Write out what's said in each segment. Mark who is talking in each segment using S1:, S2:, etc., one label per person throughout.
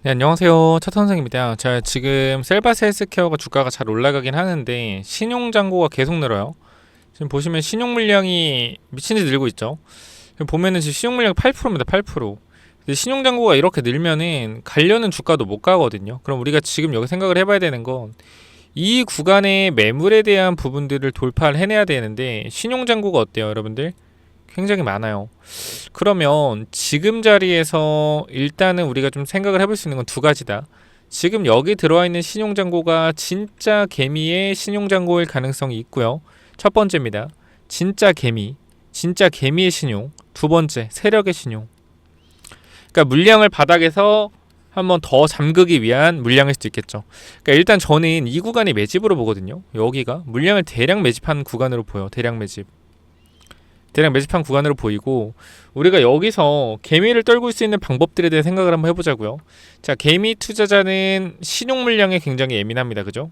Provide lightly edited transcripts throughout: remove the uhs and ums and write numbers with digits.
S1: 네, 안녕하세요. 차 선생입니다. 자, 지금 셀바스 헬스케어가 주가가 잘 올라가긴 하는데 신용 잔고가 계속 늘어요. 지금 보시면 신용 물량이 미친 듯이 늘고 있죠. 지금 보면은 지금 신용 물량 8%입니다. 8%. 근데 신용 잔고가 이렇게 늘면은 가려는 주가도 못 가거든요. 그럼 우리가 지금 여기 생각을 해봐야 되는 건 이 구간의 매물에 대한 부분들을 돌파를 해내야 되는데 신용 잔고가 어때요, 여러분들? 굉장히 많아요. 그러면 지금 자리에서 일단은 우리가 좀 생각을 해볼 수 있는 건 두 가지다. 지금 여기 들어와 있는 신용잔고가 진짜 개미의 신용잔고일 가능성이 있고요. 첫 번째입니다. 진짜 개미의 신용. 두 번째, 세력의 신용. 그러니까 물량을 바닥에서 한번 더 잠그기 위한 물량일 수도 있겠죠. 그러니까 일단 저는 이 구간이 매집으로 보거든요. 여기가 물량을 대량 매집한 구간으로 보여. 대량 매집한 구간으로 보이고, 우리가 여기서 개미를 떨굴 수 있는 방법들에 대해 생각을 한번 해보자고요. 자, 개미 투자자는 신용 물량에 굉장히 예민합니다. 그죠?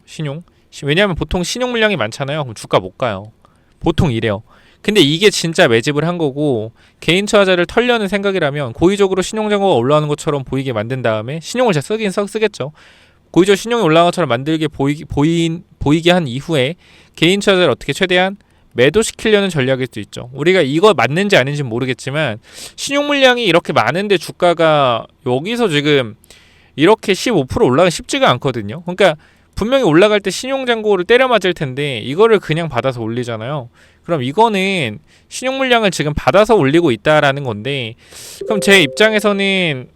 S1: 왜냐하면 보통 신용 물량이 많잖아요. 그럼 주가 못 가요. 보통 이래요. 근데 이게 진짜 매집을 한 거고, 개인 투자자를 털려는 생각이라면 고의적으로 신용 잔고가 올라오는 것처럼 보이게 만든 다음에 신용을 잘 쓰겠죠. 고의적으로 신용이 올라오는 것처럼 만들게 보이게 한 이후에 개인 투자자를 어떻게 최대한 매도시키려는 전략일 수 있죠. 우리가 이거 맞는지 아닌지는 모르겠지만 신용 물량이 이렇게 많은데 주가가 여기서 지금 이렇게 15% 올라가기 쉽지가 않거든요. 그러니까 분명히 올라갈 때 신용 잔고를 때려 맞을 텐데 이거를 그냥 받아서 올리잖아요. 그럼 이거는 신용 물량을 지금 받아서 올리고 있다라는 건데, 그럼 제 입장에서는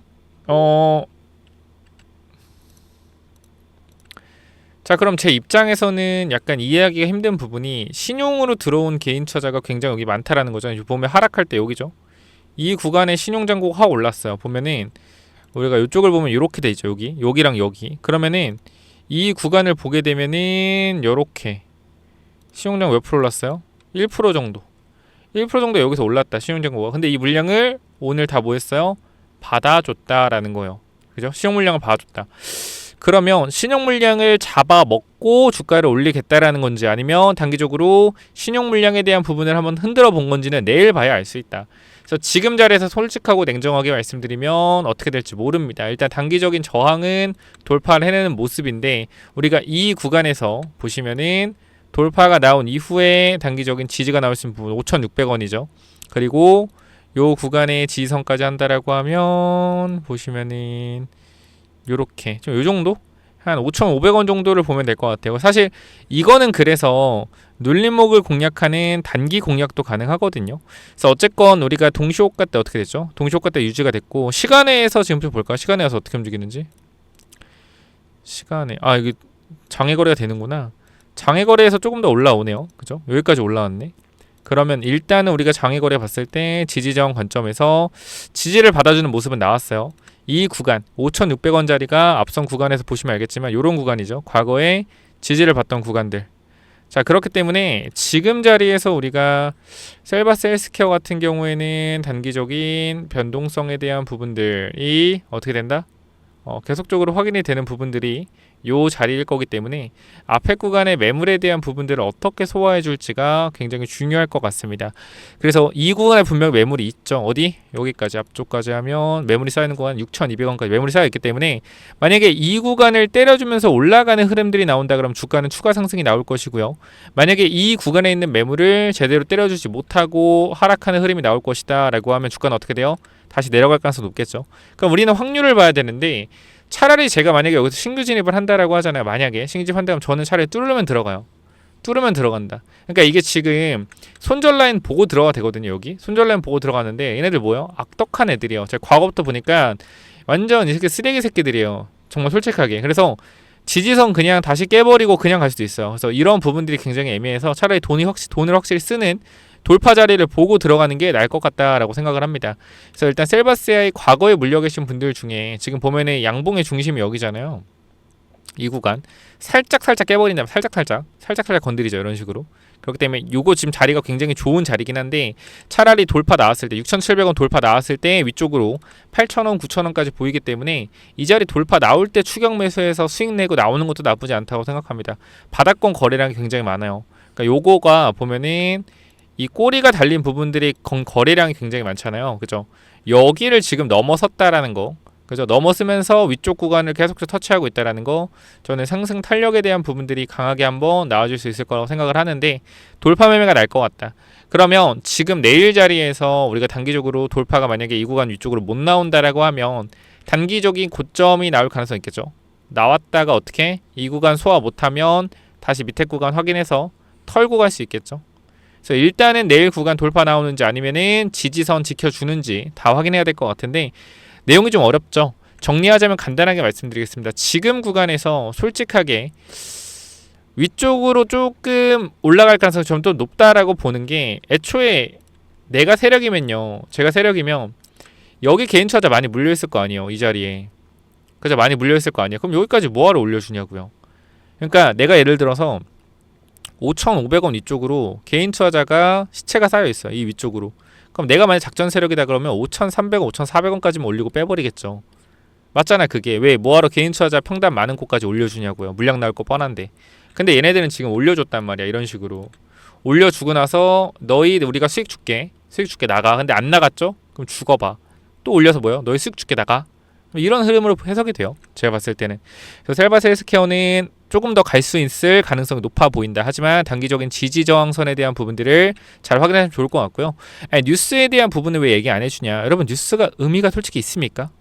S1: 자, 그럼 제 입장에서는 약간 이해하기가 힘든 부분이 신용으로 들어온 개인 투자자가 굉장히 여기 많다라는 거죠. 보면 하락할 때 여기죠. 이 구간에 신용 잔고가 확 올랐어요. 보면은 우리가 이쪽을 보면 이렇게 돼 있죠. 여기랑 여기. 그러면은 이 구간을 보게 되면은 요렇게 신용 잔고 몇 프로 올랐어요? 1% 정도. 1% 정도 여기서 올랐다. 신용 잔고가. 근데 이 물량을 오늘 다 뭐 했어요? 받아줬다라는 거예요. 그죠? 신용 물량을 받아줬다. 그러면 신용 물량을 잡아먹고 주가를 올리겠다라는 건지, 아니면 단기적으로 신용 물량에 대한 부분을 한번 흔들어 본 건지는 내일 봐야 알 수 있다. 그래서 지금 자리에서 솔직하고 냉정하게 말씀드리면 어떻게 될지 모릅니다. 일단 단기적인 저항은 돌파를 해내는 모습인데, 우리가 이 구간에서 보시면은 돌파가 나온 이후에 단기적인 지지가 나올 수 있는 부분 5,600원이죠. 그리고 요 구간에 지지선까지 한다라고 하면 보시면은 요렇게 좀 요정도? 한 5,500원 정도를 보면 될 것 같아요. 사실 이거는 그래서 눌림목을 공략하는 단기 공략도 가능하거든요. 그래서 어쨌건 우리가 동시호가 때 어떻게 됐죠? 동시호가 때 유지가 됐고, 시간에서 지금 좀 볼까요? 시간에 와서 어떻게 움직이는지. 시간에 이게 장외거래가 되는구나. 장외거래에서 조금 더 올라오네요. 그죠? 여기까지 올라왔네. 그러면 일단은 우리가 장외거래 봤을 때 지지저항 관점에서 지지를 받아주는 모습은 나왔어요. 이 구간 5,600원짜리가 앞선 구간에서 보시면 알겠지만 이런 구간이죠. 과거에 지지를 받던 구간들. 자, 그렇기 때문에 지금 자리에서 우리가 셀바스 헬스케어 같은 경우에는 단기적인 변동성에 대한 부분들이 어떻게 된다? 계속적으로 확인이 되는 부분들이 요 자리일 거기 때문에 앞에 구간의 매물에 대한 부분들을 어떻게 소화해 줄지가 굉장히 중요할 것 같습니다. 그래서 이 구간에 분명 매물이 있죠. 어디? 여기까지 앞쪽까지 하면 매물이 쌓이는 구간 6,200원까지 매물이 쌓여 있기 때문에 만약에 이 구간을 때려주면서 올라가는 흐름들이 나온다 그러면 주가는 추가 상승이 나올 것이고요. 만약에 이 구간에 있는 매물을 제대로 때려주지 못하고 하락하는 흐름이 나올 것이다 라고 하면 주가는 어떻게 돼요? 다시 내려갈 가능성이 높겠죠. 그럼 우리는 확률을 봐야 되는데, 차라리 제가 만약에 여기서 신규 진입을 한다라고 하잖아요. 만약에 신규 진입한다면 저는 차라리 뚫으면 들어가요. 뚫으면 들어간다. 그러니까 이게 지금 손절 라인 보고 들어가 되거든요. 여기 손절 라인 보고 들어가는데 얘네들 뭐예요? 악덕한 애들이에요. 제가 과거부터 보니까 완전 이 새끼 쓰레기 새끼들이에요. 정말 솔직하게. 그래서 지지선 그냥 다시 깨버리고 그냥 갈 수도 있어요. 그래서 이런 부분들이 굉장히 애매해서 차라리 돈을 확실히 쓰는 돌파 자리를 보고 들어가는 게 나을 것 같다라고 생각을 합니다. 그래서 일단 셀바스AI 과거에 물려 계신 분들 중에 지금 보면은 양봉의 중심이 여기잖아요. 이 구간 살짝 깨버린다면 살짝 건드리죠. 이런 식으로. 그렇기 때문에 요거 지금 자리가 굉장히 좋은 자리긴 한데, 차라리 돌파 나왔을 때 6,700원 돌파 나왔을 때 위쪽으로 8,000원, 9,000원까지 보이기 때문에 이 자리 돌파 나올 때 추격 매수해서 수익 내고 나오는 것도 나쁘지 않다고 생각합니다. 바닥권 거래량이 굉장히 많아요. 그러니까 요거가 보면은 이 꼬리가 달린 부분들이 거래량이 굉장히 많잖아요. 그죠? 여기를 지금 넘어섰다라는 거. 그죠? 넘어서면서 위쪽 구간을 계속해서 터치하고 있다라는 거, 저는 상승 탄력에 대한 부분들이 강하게 한번 나와줄 수 있을 거라고 생각을 하는데, 돌파 매매가 날 것 같다. 그러면 지금 내일 자리에서 우리가 단기적으로 돌파가 만약에 이 구간 위쪽으로 못 나온다라고 하면 단기적인 고점이 나올 가능성이 있겠죠. 나왔다가 어떻게 이 구간 소화 못하면 다시 밑에 구간 확인해서 털고 갈 수 있겠죠. 그래서 일단은 내일 구간 돌파 나오는지 아니면은 지지선 지켜주는지 다 확인해야 될 것 같은데, 내용이 좀 어렵죠. 정리하자면 간단하게 말씀드리겠습니다. 지금 구간에서 솔직하게 위쪽으로 조금 올라갈 가능성이 좀 더 높다라고 보는 게, 애초에 내가 세력이면요, 제가 세력이면 여기 개인 투자자 많이 물려있을 거 아니에요. 이 자리에. 그죠? 많이 물려있을 거 아니에요. 그럼 여기까지 뭐하러 올려주냐고요. 그러니까 내가 예를 들어서 5,500원 이쪽으로 개인 투자자가 시체가 쌓여있어요. 이 위쪽으로. 그럼 내가 만약 작전 세력이다 그러면 5,300원, 5,400원까지만 올리고 빼버리겠죠. 맞잖아. 그게 왜 뭐하러 개인 투자자 평단 많은 곳까지 올려주냐고요. 물량 나올 거 뻔한데. 근데 얘네들은 지금 올려줬단 말이야. 이런 식으로 올려주고 나서 너희 우리가 수익 줄게 나가. 근데 안 나갔죠? 그럼 죽어봐. 또 올려서 뭐요? 너희 수익 줄게 나가. 이런 흐름으로 해석이 돼요. 제가 봤을 때는. 그래서 셀바스 헬스케어는 조금 더 갈 수 있을 가능성이 높아 보인다. 하지만 단기적인 지지 저항선에 대한 부분들을 잘 확인하시면 좋을 것 같고요. 아니, 뉴스에 대한 부분을 왜 얘기 안 해주냐. 여러분, 뉴스가 의미가 솔직히 있습니까?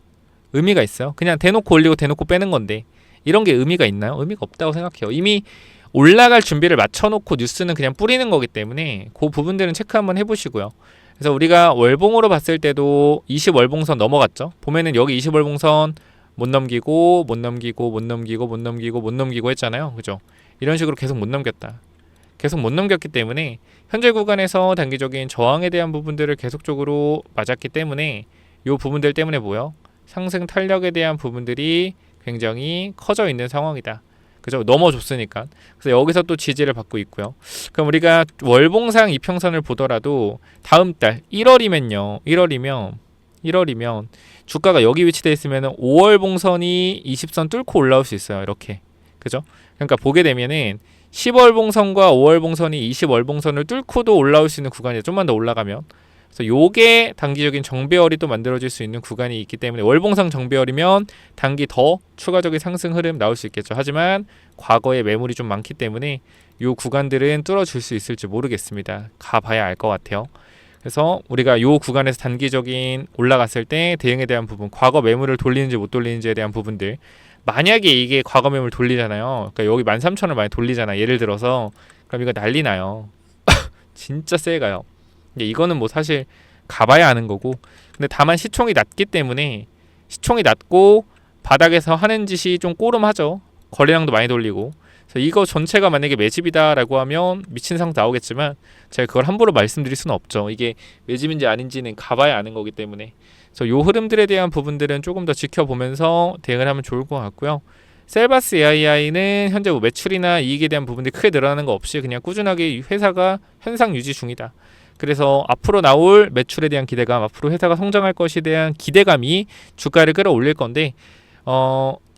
S1: 의미가 있어요? 그냥 대놓고 올리고 대놓고 빼는 건데 이런 게 의미가 있나요? 의미가 없다고 생각해요. 이미 올라갈 준비를 맞춰놓고 뉴스는 그냥 뿌리는 거기 때문에 그 부분들은 체크 한번 해보시고요. 그래서 우리가 월봉으로 봤을 때도 20월봉선 넘어갔죠. 보면은 여기 20월봉선 못 넘기고 했잖아요. 그죠? 이런 식으로 계속 못 넘겼다. 계속 못 넘겼기 때문에 현재 구간에서 단기적인 저항에 대한 부분들을 계속적으로 맞았기 때문에 이 부분들 때문에 뭐요? 상승 탄력에 대한 부분들이 굉장히 커져 있는 상황이다. 그죠? 넘어줬으니까. 그래서 여기서 또 지지를 받고 있고요. 그럼 우리가 월봉상 이평선을 보더라도 다음 달 1월이면 주가가 여기 위치되어 있으면 5월 봉선이 20선 뚫고 올라올 수 있어요. 이렇게. 그죠? 그러니까 보게 되면은 10월 봉선과 5월 봉선이 20월 봉선을 뚫고도 올라올 수 있는 구간이 좀만 더 올라가면, 그래서 요게 단기적인 정배열이 또 만들어질 수 있는 구간이 있기 때문에 월봉상 정배열이면 단기 더 추가적인 상승 흐름 나올 수 있겠죠. 하지만 과거에 매물이 좀 많기 때문에 요 구간들은 뚫어줄 수 있을지 모르겠습니다. 가봐야 알 것 같아요. 그래서 우리가 요 구간에서 단기적인 올라갔을 때 대응에 대한 부분, 과거 매물을 돌리는지 못 돌리는지에 대한 부분들, 만약에 이게 과거 매물 돌리잖아요. 그러니까 여기 13,000을 많이 돌리잖아. 예를 들어서. 그럼 이거 난리 나요. 진짜 세가요. 이거는 뭐 사실 가봐야 아는 거고, 근데 다만 시총이 낮기 때문에, 시총이 낮고 바닥에서 하는 짓이 좀 꼬름하죠. 거래량도 많이 돌리고. 그래서 이거 전체가 만약에 매집이다라고 하면 미친 상 나오겠지만 제가 그걸 함부로 말씀드릴 수는 없죠. 이게 매집인지 아닌지는 가봐야 아는 거기 때문에. 그래서 요 흐름들에 대한 부분들은 조금 더 지켜보면서 대응을 하면 좋을 것 같고요. 셀바스 AI는 현재 뭐 매출이나 이익에 대한 부분들이 크게 늘어나는 거 없이 그냥 꾸준하게 회사가 현상 유지 중이다. 그래서 앞으로 나올 매출에 대한 기대감, 앞으로 회사가 성장할 것에 대한 기대감이 주가를 끌어올릴 건데,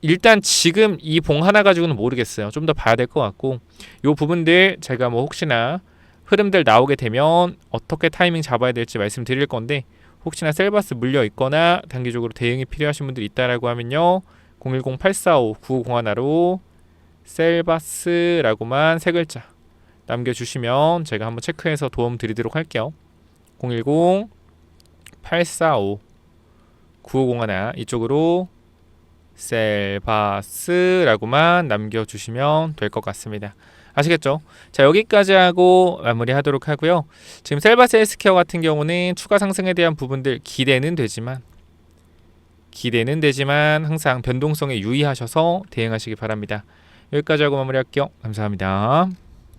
S1: 일단 지금 이 봉 하나 가지고는 모르겠어요. 좀 더 봐야 될 것 같고, 요 부분들 제가 뭐 혹시나 흐름들 나오게 되면 어떻게 타이밍 잡아야 될지 말씀드릴 건데, 혹시나 셀바스 물려 있거나 단기적으로 대응이 필요하신 분들 있다라고 하면요, 010-845-9501로 셀바스라고만 세 글자 남겨주시면 제가 한번 체크해서 도움 드리도록 할게요. 010-845-9501 이쪽으로 셀바스라고만 남겨주시면 될 것 같습니다. 아시겠죠? 자, 여기까지 하고 마무리하도록 하고요. 지금 셀바스 헬스케어 같은 경우는 추가 상승에 대한 부분들 기대는 되지만 항상 변동성에 유의하셔서 대응하시기 바랍니다. 여기까지 하고 마무리할게요. 감사합니다.